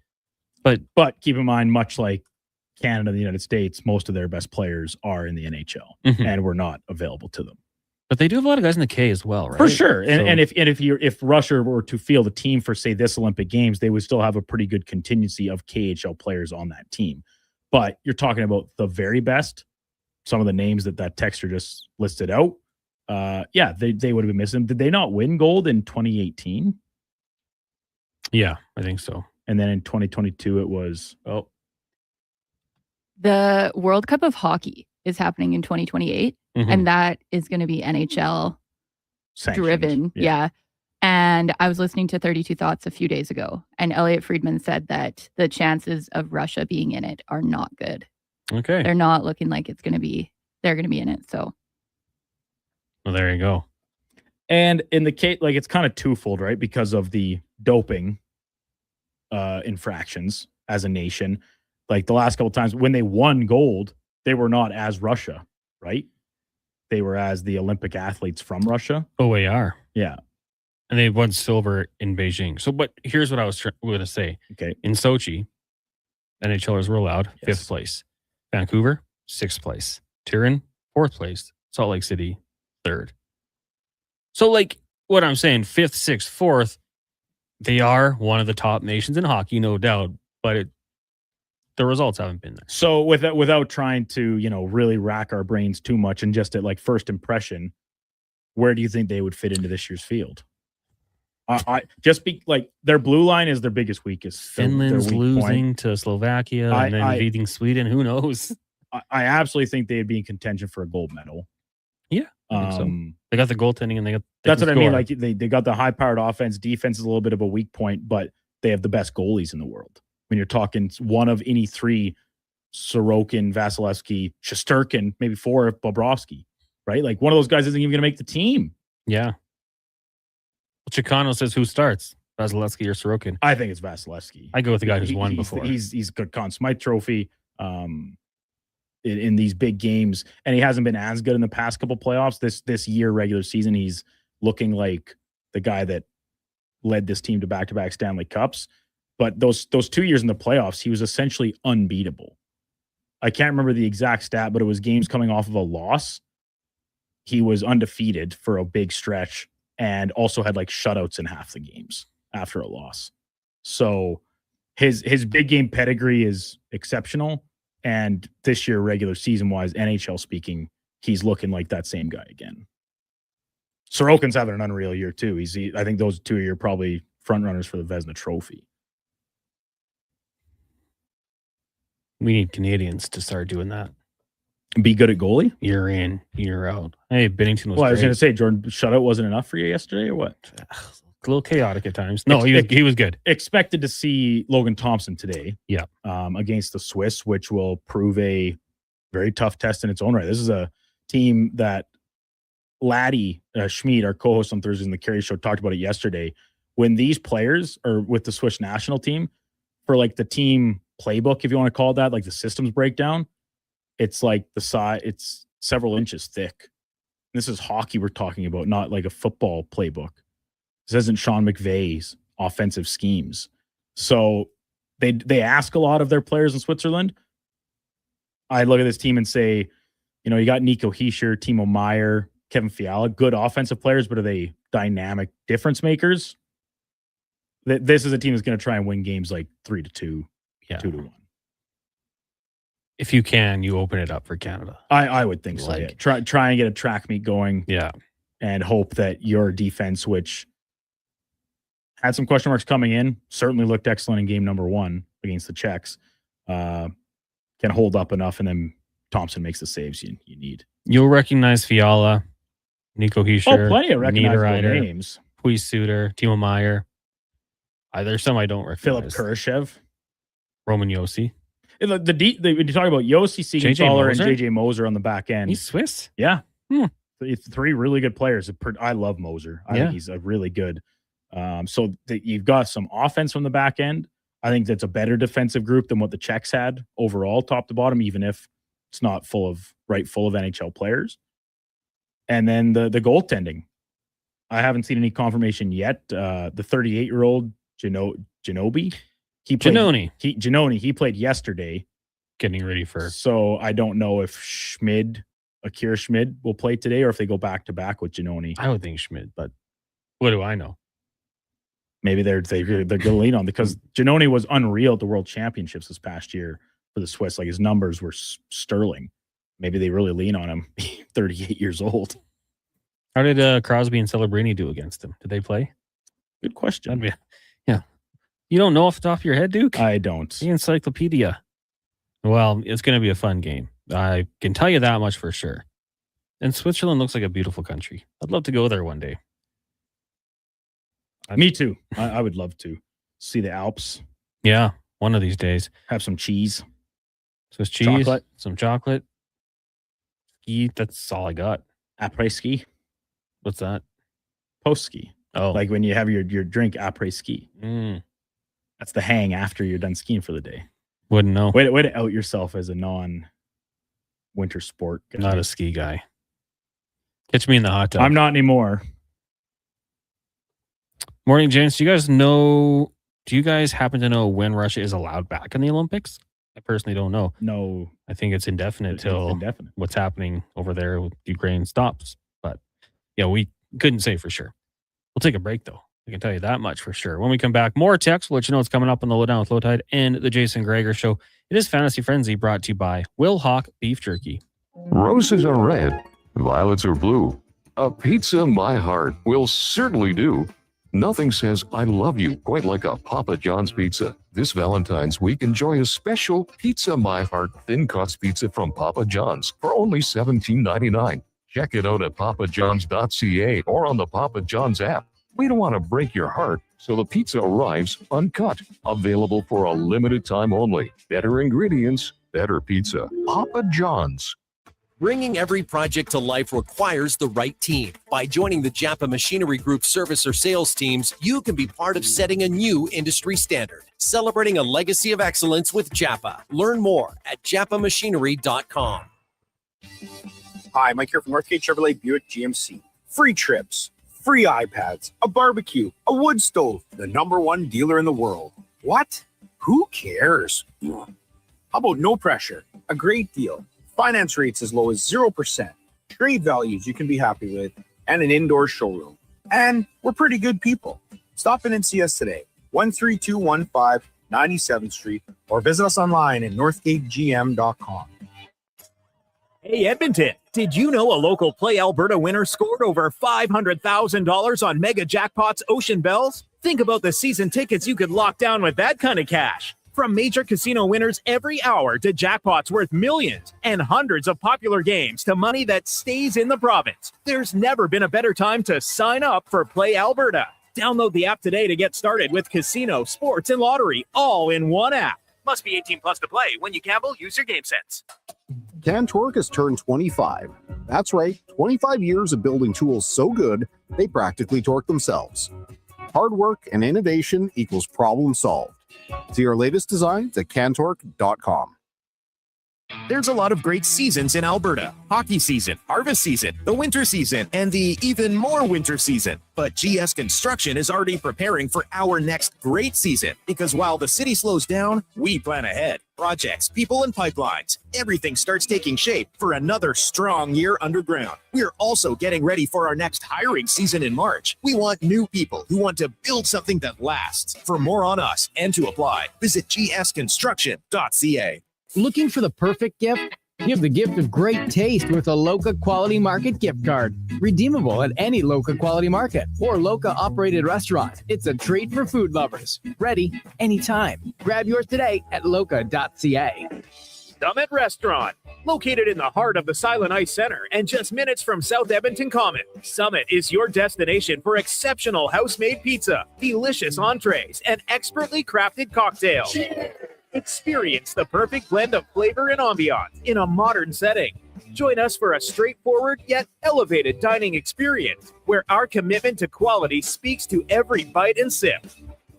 But keep in mind, much like Canada and the United States, most of their best players are in the NHL and were not available to them. But they do have a lot of guys in the K as well, right? For sure. And if Russia were to field a team for, say, this Olympic Games, they would still have a pretty good contingency of KHL players on that team. But you're talking about the very best, some of the names that texter just listed out. They would have been missing. Did they not win gold in 2018? Yeah, I think so. And then in 2022, it was The World Cup of Hockey is happening in 2028, and that is going to be NHL driven. Yeah. And I was listening to 32 Thoughts a few days ago, and Elliot Friedman said that the chances of Russia being in it are not good. Okay. They're not looking like they're going to be in it. So, well, there you go. And in the case, like, it's kind of twofold, right? Because of the doping infractions as a nation. Like the last couple of times when they won gold, they were not as Russia, right? They were as the Olympic athletes from Russia. OAR. Yeah. And they won silver in Beijing. So, but here's what I was going to say. Okay. In Sochi, NHLers were allowed 5th place. Vancouver, 6th place. Turin, 4th place. Salt Lake City, 3rd. So, like, what I'm saying, 5th, 6th, 4th, they are one of the top nations in hockey, no doubt. But the results haven't been there. So, without trying to, really rack our brains too much, and just at like first impression, where do you think they would fit into this year's field? Their blue line is their biggest weakest. Finland's their weak losing point. to Slovakia and then beating Sweden. Who knows? I absolutely think they'd be in contention for a gold medal. Yeah, I think so. They got the goaltending and they got. That's what I mean. Like they got the high-powered offense. Defense is a little bit of a weak point, but they have the best goalies in the world. When you're talking one of any three, Sorokin, Vasilevsky, Shesterkin, maybe 4 if Bobrovsky, right? Like one of those guys isn't even going to make the team. Yeah. Well, Chicano says who starts, Vasilevsky or Sorokin? I think it's Vasilevsky. I go with the guy who's won before. He's got Conn Smythe Trophy in these big games, and he hasn't been as good in the past couple playoffs. This year, regular season, he's looking like the guy that led this team to back-to-back Stanley Cups. But those 2 years in the playoffs, he was essentially unbeatable. I can't remember the exact stat, but it was games coming off of a loss. He was undefeated for a big stretch and also had like shutouts in half the games after a loss. So his big game pedigree is exceptional. And this year, regular season wise, NHL speaking, he's looking like that same guy again. Sorokin's having an unreal year too. I think those 2 are probably front runners for the Vezina Trophy. We need Canadians to start doing that. Be good at goalie? Year in, year out. Hey, Binnington was Well, I was great. going to say, Jordan, shutout wasn't enough for you yesterday or what? A little chaotic at times. No, he was good. Expected to see Logan Thompson today. Yeah. Against the Swiss, which will prove a very tough test in its own right. This is a team that Laddie Schmid, our co-host on Thursdays in the Carey Show, talked about it yesterday. When these players are with the Swiss national team, for like the team playbook, if you want to call it that, like the systems breakdown, it's like the size, it's several inches thick. This is hockey we're talking about, not like a football playbook. This isn't Sean McVay's offensive schemes. So they ask a lot of their players in Switzerland. I look at this team and say, you got Nico Hischier, Timo Meier, Kevin Fiala, good offensive players, but are they dynamic difference makers? This is a team that's going to try and win games like 3-2, 2-1. If you can, you open it up for Canada. I would think so. Yeah. Try and get a track meet going. Yeah. And hope that your defense, which had some question marks coming in, certainly looked excellent in game number 1 against the Czechs, can hold up enough, and then Thompson makes the saves you need. You'll recognize Fiala, Nico Hischier, plenty of recognizable Niederreiter, names. Puis Suter, Timo Meier. There's some I don't recognize. Philip Kurashev. Roman Yossi. When you talk about Yossi, Siegenthaler, and JJ Moser on the back end. He's Swiss? Yeah. It's 3 really good players. I love Moser. I think he's a really good. So you've got some offense from the back end. I think that's a better defensive group than what the Czechs had overall, top to bottom, even if it's not full of NHL players. And then the goaltending. I haven't seen any confirmation yet. The 38-year-old Ginobili. Giannoni. He played yesterday. Getting ready for. So I don't know if Akira Schmid will play today or if they go back-to-back with Giannoni. I would think Schmid, but what do I know? Maybe they're going to lean on, because Giannoni was unreal at the World Championships this past year for the Swiss. Like his numbers were sterling. Maybe they really lean on him. 38 years old. How did Crosby and Celebrini do against him? Did they play? Good question. Yeah. You don't know off the top of your head, Duke? I don't. The encyclopedia. Well, it's going to be a fun game. I can tell you that much for sure. And Switzerland looks like a beautiful country. I'd love to go there one day. Me too. I would love to see the Alps. Yeah, one of these days. Have some cheese. Swiss cheese, some chocolate. Ski, that's all I got. Après ski. What's that? Post ski. Oh. Like when you have your drink après ski. That's the hang after you're done skiing for the day. Wouldn't know. Way to out yourself as a non-winter sport guy. Not a ski guy. Catch me in the hot tub. I'm not anymore. Morning, James. Do you guys happen to know when Russia is allowed back in the Olympics? I personally don't know. No. I think it's indefinite till what's happening over there with Ukraine stops. But yeah, we couldn't say for sure. We'll take a break though. I can tell you that much for sure. When we come back, more text. We'll let you know what's coming up on the Lowdown with Lowtide and the Jason Greger Show. It is Fantasy Frenzy, brought to you by Will Hawk Beef Jerky. Roses are red, violets are blue. A pizza my heart will certainly do. Nothing says I love you quite like a Papa John's pizza. This Valentine's week, enjoy a special Pizza My Heart thin crust pizza from Papa John's for only $17.99. Check it out at papajohns.ca or on the Papa John's app. We don't want to break your heart, so the pizza arrives uncut. Available for a limited time only. Better ingredients, better pizza. Papa John's. Bringing every project to life requires the right team. By joining the Japa Machinery Group service or sales teams, you can be part of setting a new industry standard. Celebrating a legacy of excellence with Japa. Learn more at japamachinery.com. Hi, Mike here from Northgate Chevrolet Buick GMC. Free trips, free iPads, a barbecue, a wood stove, the #1 dealer in the world. What? Who cares? How about no pressure, a great deal, finance rates as low as 0%, trade values you can be happy with, and an indoor showroom. And we're pretty good people. Stop in and see us today, 13215 97th Street, or visit us online at northgategm.com. Hey, Edmonton, did you know a local Play Alberta winner scored over $500,000 on Mega Jackpots Ocean Bells? Think about the season tickets you could lock down with that kind of cash. From major casino winners every hour to jackpots worth millions and hundreds of popular games to money that stays in the province, there's never been a better time to sign up for Play Alberta. Download the app today to get started with casino, sports, and lottery all in one app. Must be 18 plus to play. When you gamble, use your game sense. Cantork has turned 25. That's right, 25 years of building tools so good, they practically torque themselves. Hard work and innovation equals problem solved. See our latest designs at cantork.com. There's a lot of great seasons in Alberta. Hockey season, harvest season, the winter season, and the even more winter season. But GS Construction is already preparing for our next great season, because while the city slows down, we plan ahead. Projects, people, and pipelines. Everything starts taking shape for another strong year underground. We're also getting ready for our next hiring season in March. We want new people who want to build something that lasts. For more on us and to apply, visit gsconstruction.ca. Looking for the perfect gift? Give the gift of great taste with a Loca Quality Market gift card. Redeemable at any Loca Quality Market or Loca operated restaurant. It's a treat for food lovers. Ready anytime. Grab yours today at loca.ca. Summit Restaurant, located in the heart of the Silent Ice Center and just minutes from South Edmonton Common. Summit is your destination for exceptional house-made pizza, delicious entrees, and expertly crafted cocktails. Experience the perfect blend of flavor and ambiance in a modern setting. Join us for a straightforward yet elevated dining experience where our commitment to quality speaks to every bite and sip.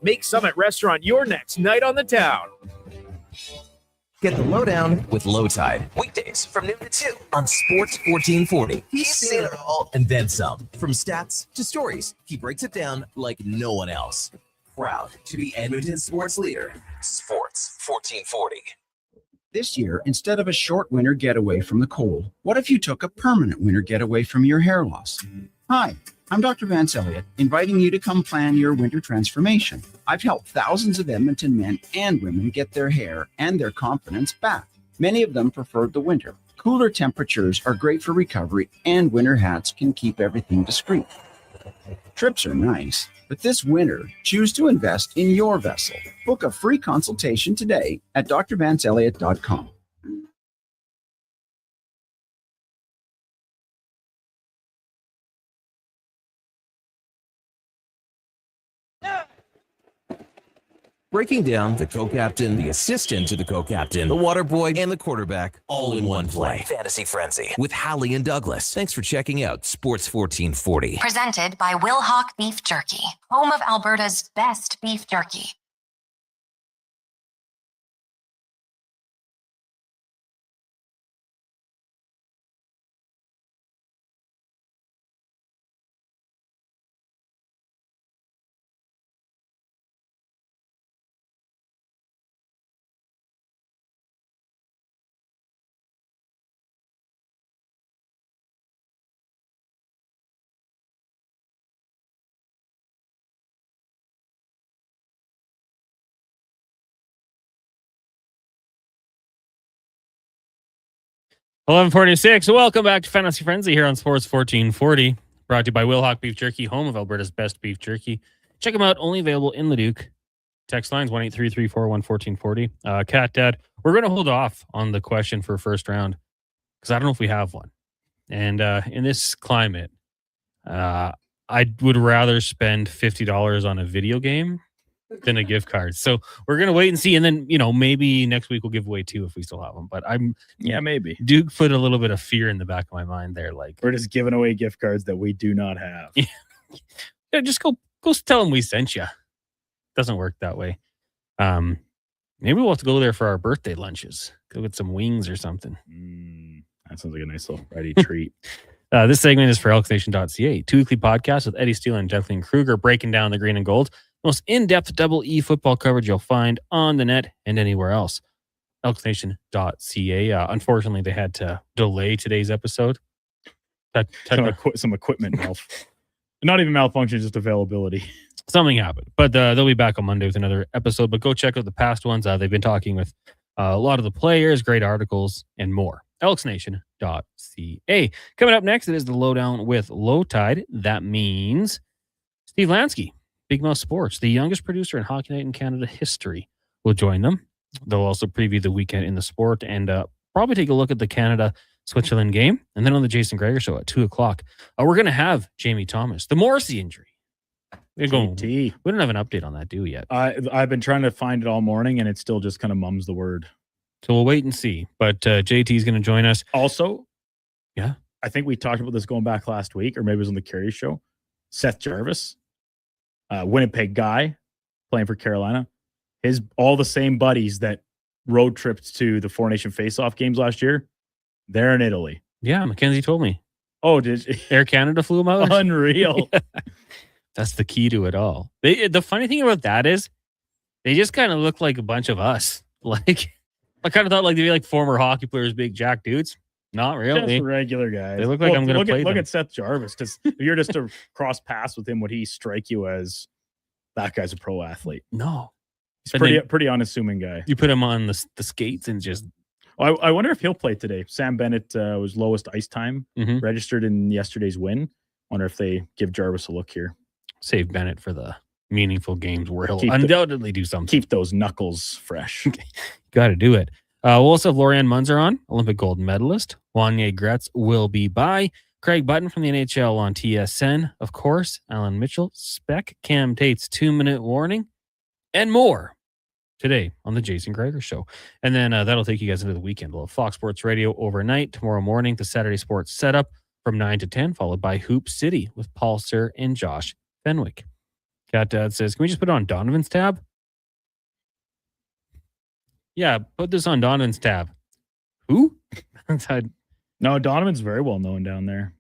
Make Summit Restaurant your next night on the town. Get the lowdown with Lowtide. Weekdays from noon to 2 on Sports 1440. He's seen it all and then some. From stats to stories, he breaks it down like no one else. Proud to be Edmonton's sports leader. Sports 1440. This year, instead of a short winter getaway from the cold, what if you took a permanent winter getaway from your hair loss? Hi, I'm Dr. Vance Elliott, inviting you to come plan your winter transformation. I've helped thousands of Edmonton men and women get their hair and their confidence back. Many of them preferred the winter. Cooler temperatures are great for recovery, and winter hats can keep everything discreet. Trips are nice, But this winter, choose to invest in your vessel. Book a free consultation today at drvancelliot.com. Breaking down the co-captain, the assistant to the co-captain, the water boy, and the quarterback all in one play. Fantasy Frenzy with Halley and Douglas. Thanks for checking out Sports 1440. Presented by Will Hawk Beef Jerky, home of Alberta's best beef jerky. $11:46. Welcome back to Fantasy Frenzy here on Sports 1440. Brought to you by Will Hawk Beef Jerky, home of Alberta's best beef jerky. Check them out. Only available in Leduc. Text lines 1-833-441-1440. Cat Dad, we're going to hold off on the question for first round because I don't know if we have one. And in this climate, I would rather spend $50 on a video game than a gift card. So we're gonna wait and see, and then maybe next week we'll give away 2 if we still have them. But maybe Duke put a little bit of fear in the back of my mind there, like we're just giving away gift cards that we do not have. Yeah, just go tell them we sent you. Doesn't work that way. Maybe we'll have to go there for our birthday lunches. Go get some wings or something. That sounds like a nice little ready treat. This segment is for elksnation.ca, 2 weekly podcasts with Eddie Steele and Jethleen Kruger breaking down the green and gold. Most in-depth double E football coverage you'll find on the net and anywhere else. elksnation.ca. Unfortunately, they had to delay today's episode. Some equipment not even malfunction, just availability. Something happened, but they'll be back on Monday with another episode. But go check out the past ones. They've been talking with a lot of the players, great articles, and more. elksnation.ca. Coming up next, it is the Lowdown with Low Tide. That means Steve Lansky, Big Mouth Sports, the youngest producer in Hockey Night in Canada history, will join them. They'll also preview the weekend in the sport and probably take a look at the Canada-Switzerland game. And then on the Jason Greger Show at 2 o'clock, we're going to have Jamie Thomas, the Morrissey injury. We don't have an update on that, do we, yet? I've been trying to find it all morning, and it still just kind of mums the word. So we'll wait and see. But JT is going to join us. Also, yeah, I think we talked about this going back last week, or maybe it was on the Carey Show. Seth Jarvis, Winnipeg guy, playing for Carolina. All the same buddies that road tripped to the Four Nation Face-Off games last year, they're in Italy. Yeah, Mackenzie told me. Oh, did Air Canada flew them out? Unreal. Yeah. That's the key to it all. The funny thing about that is they just kind of look like a bunch of us. Like, I kind of thought like they'd be like former hockey players, big jack dudes. Not really. Just regular guys. They look like I'm going to play Look them. at Seth Jarvis, because if you're just to cross paths with him, would he strike you as that guy's a pro athlete? No. He's pretty unassuming guy. You put him on the skates and just... I wonder if he'll play today. Sam Bennett was lowest ice time registered in yesterday's win. Wonder if they give Jarvis a look here. Save Bennett for the meaningful games where he'll undoubtedly do something. Keep those knuckles fresh. Got to do it. We'll also have Lorianne Munzer on, Olympic gold medalist. Wanye Gretz will be by. Craig Button from the NHL on TSN, of course. Alan Mitchell, Spec, Cam Tate's 2-minute warning, and more today on the Jason Greger Show. And then that'll take you guys into the weekend. We'll have Fox Sports Radio overnight. Tomorrow morning, the Saturday Sports Setup from 9 to 10, followed by Hoop City with Paul Sir and Josh Fenwick. Cat Dad says, can we just put it on Donovan's tab? Yeah, put this on Donovan's tab. Who? No, Donovan's very well known down there.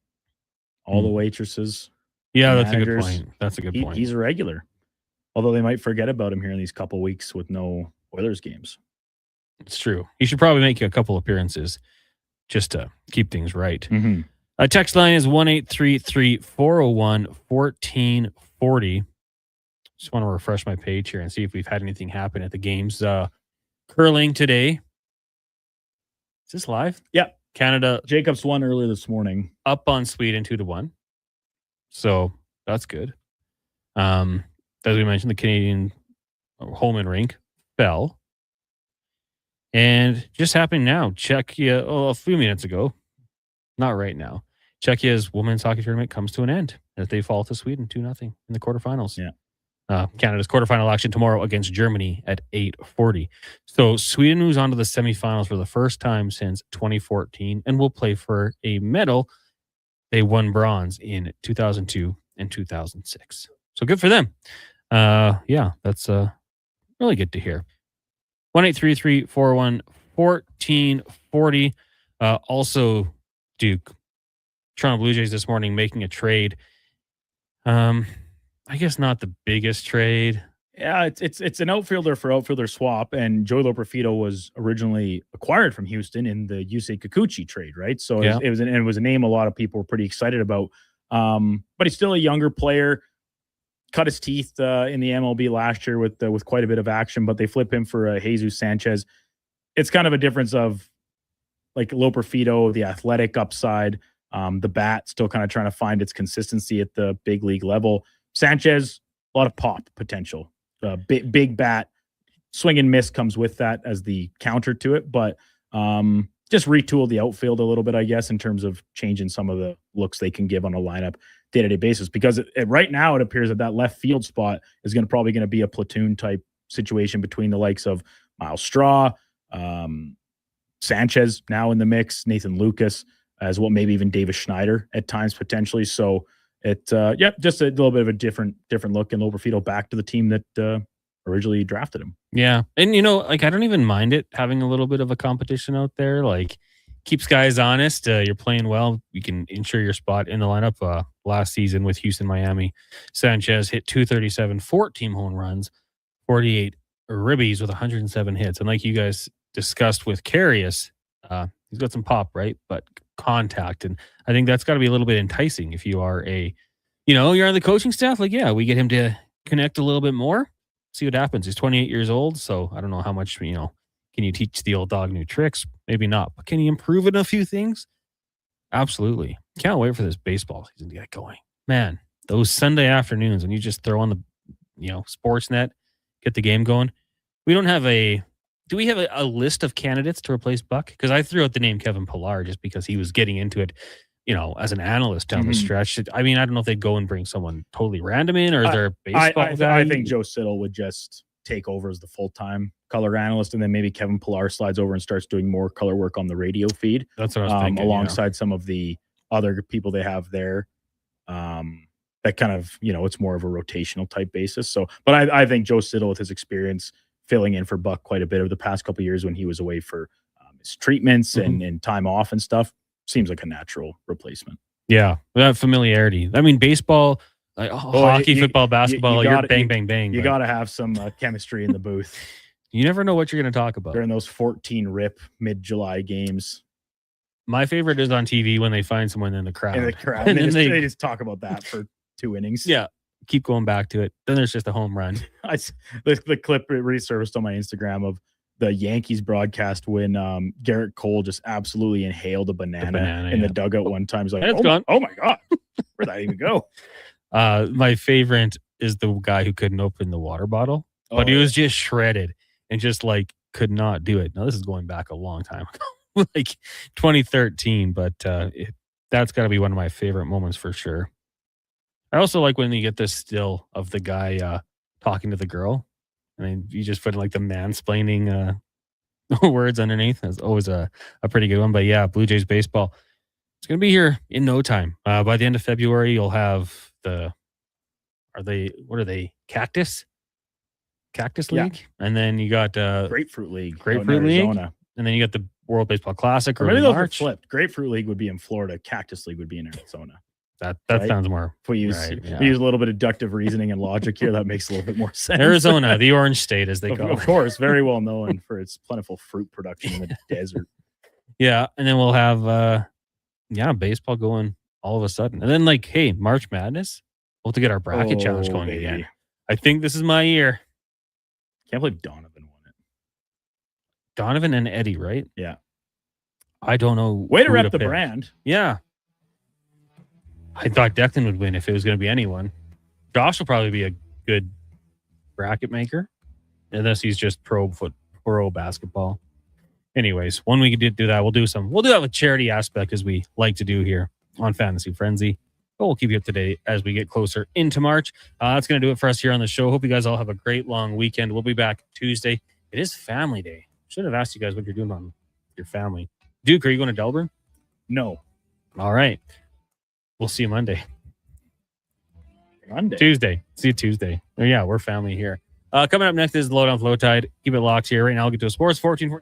All the waitresses. Yeah, that's a good point. That's a good point. He's a regular. Although they might forget about him here in these couple weeks with no Oilers games. It's true. He should probably make a couple appearances just to keep things right. Mm-hmm. Text line is 1-833-401-1440. Just want to refresh my page here and see if we've had anything happen at the games. Curling today. Is this live? Yeah. Canada. Jacobs won earlier this morning. Up on Sweden 2-1. So that's good. As we mentioned, the Canadian Holman rink fell. And just happening now, Czechia, a few minutes ago, not right now, Czechia's women's hockey tournament comes to an end as they fall to Sweden 2-0 in the quarterfinals. Yeah. Canada's quarterfinal action tomorrow against Germany at 8:40. So Sweden moves on to the semifinals for the first time since 2014 and will play for a medal. They won bronze in 2002 and 2006. So good for them. Yeah, that's really good to hear. 1-833-401-1440. Also, Duke, Toronto Blue Jays this morning making a trade. I guess not the biggest trade. Yeah, it's an outfielder for outfielder swap, and Joey Loperfido was originally acquired from Houston in the Yusei Kikuchi trade, right? So it was a name a lot of people were pretty excited about. But he's still a younger player. Cut his teeth in the MLB last year with quite a bit of action, but they flip him for Jesus Sanchez. It's kind of a difference of like Loperfido, the athletic upside, the bat still kind of trying to find its consistency at the big league level. Sanchez, a lot of pop potential, big bat, swing and miss comes with that as the counter to it, but just retool the outfield a little bit, I guess, in terms of changing some of the looks they can give on a lineup day-to-day basis, because right now it appears that left field spot is probably going to be a platoon type situation between the likes of Miles Straw, Sanchez now in the mix, Nathan Lucas as well, maybe even Davis Schneider at times potentially. So just a little bit of a different look, and Loperfido back to the team that originally drafted him. Yeah, and I don't even mind it having a little bit of a competition out there. Like, keeps guys honest. You're playing well. You can ensure your spot in the lineup. Last season with Houston, Miami, Sanchez hit 237, 14 home runs, 48 ribbies with 107 hits. And like you guys discussed with Karius, he's got some pop, right? But contact. And I think that's got to be a little bit enticing if you are you're on the coaching staff. Like, yeah, we get him to connect a little bit more, see what happens. He's 28 years old. So I don't know how much, can you teach the old dog new tricks? Maybe not. But can you improve in a few things? Absolutely. Can't wait for this baseball season to get going. Man, those Sunday afternoons when you just throw on the, Sportsnet, get the game going. Do we have a list of candidates to replace Buck? Because I threw out the name Kevin Pillar just because he was getting into it, as an analyst down the stretch. I mean, I don't know if they'd go and bring someone totally random in, or is there a baseball guy? I think Joe Siddle would just take over as the full-time color analyst, and then maybe Kevin Pillar slides over and starts doing more color work on the radio feed. That's what I was thinking. Alongside some of the other people they have there. That kind of, it's more of a rotational type basis. So, but I think Joe Siddle, with his experience filling in for Buck quite a bit over the past couple of years when he was away for his treatments and time off and stuff, seems like a natural replacement. Yeah, that familiarity. I mean, baseball, hockey, football, basketball, you're bang, bang, bang. You got to have some chemistry in the booth. You never know what you're going to talk about during those 14 rip mid-July games. My favorite is on TV when they find someone in the crowd. And they just talk about that for 2 innings. Yeah. Keep going back to it. Then there's just a home run. The clip resurfaced on my Instagram of the Yankees broadcast when Garrett Cole just absolutely inhaled a banana in the dugout one time. He's like, oh my God, where'd that even go? My favorite is the guy who couldn't open the water bottle, but he was just shredded and just could not do it. Now, this is going back a long time ago, 2013, but that's got to be one of my favorite moments for sure. I also like when you get this still of the guy talking to the girl, and then you just put the mansplaining words underneath. That's always a pretty good one. But yeah, Blue Jays baseball, it's going to be here in no time. By the end of February, you'll have what are they? Cactus League? Yeah. And then you got Grapefruit League. And then you got the World Baseball Classic. Or maybe those are flipped. Grapefruit League would be in Florida. Cactus League would be in Arizona. That right? Sounds more. If we use a little bit of deductive reasoning and logic here, that makes a little bit more sense. Arizona, the Orange State, as they call it. Of course, very well known for its plentiful fruit production in the desert. Yeah, and then we'll have baseball going all of a sudden. And then March Madness, we'll have to get our bracket challenge going again. I think this is my year. Can't believe Donovan won it. Donovan and Eddie, right? Yeah. I don't know. Way to rep the brand. Yeah. I thought Declan would win if it was going to be anyone. Josh will probably be a good bracket maker, unless he's just pro basketball. Anyways, when we do that, we'll do that with charity aspect, as we like to do here on Fantasy Frenzy. But we'll keep you up to date as we get closer into March. That's going to do it for us here on the show. Hope you guys all have a great long weekend. We'll be back Tuesday. It is Family Day. Should have asked you guys what you're doing on your family. Duke, are you going to Delburn? No. All right. We'll see you Monday. Monday. Tuesday. See you Tuesday. Oh, yeah, we're family here. Coming up next is the Lowdown Flow Tide. Keep it locked here. Right now, I'll get to a Sports 14.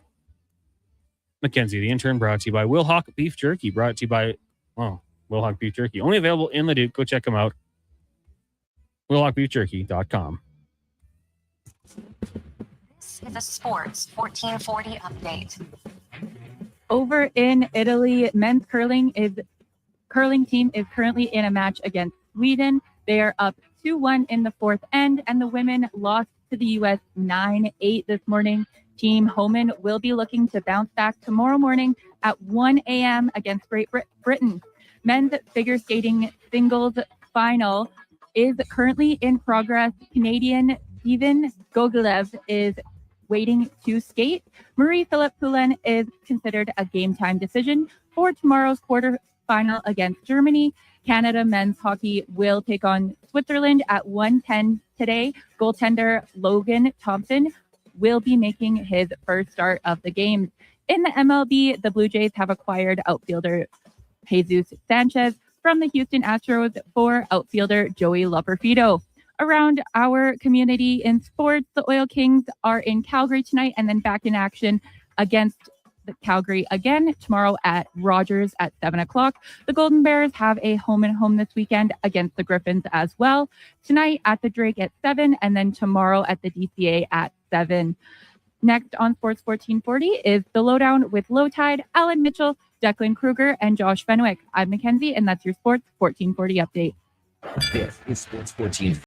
Mackenzie, the intern, brought to you by Will Hawk Beef Jerky. Brought to you by, Will Hawk Beef Jerky. Only available in Leduc. Go check them out. WillHawkBeefJerky.com. This is a Sports 1440 update. Over in Italy, men's curling team is currently in a match against Sweden. They are up 2-1 in the fourth end, and the women lost to the U.S. 9-8 this morning. Team Homan will be looking to bounce back tomorrow morning at 1 a.m. against Great Britain. Men's figure skating singles final is currently in progress. Canadian Steven Gogolev is waiting to skate. Marie-Philippe Poulin is considered a game time decision for tomorrow's quarterfinal against Germany. Canada men's hockey will take on Switzerland at 1:10 today. Goaltender Logan Thompson will be making his first start of the game. In the MLB, the Blue Jays have acquired outfielder Jesus Sanchez from the Houston Astros for outfielder Joey Loperfido. Around our community in sports, the Oil Kings are in Calgary tonight and then back in action against the Calgary again tomorrow at Rogers at 7 o'clock. The Golden Bears have a home and home this weekend against the Griffins as well. Tonight at the Drake at 7 and then tomorrow at the DCA at 7. Next on Sports 1440 is the Lowdown with Low Tide, Alan Mitchell, Declan Kruger, and Josh Fenwick. I'm Mackenzie, and that's your Sports 1440 update. This is Sports 1440.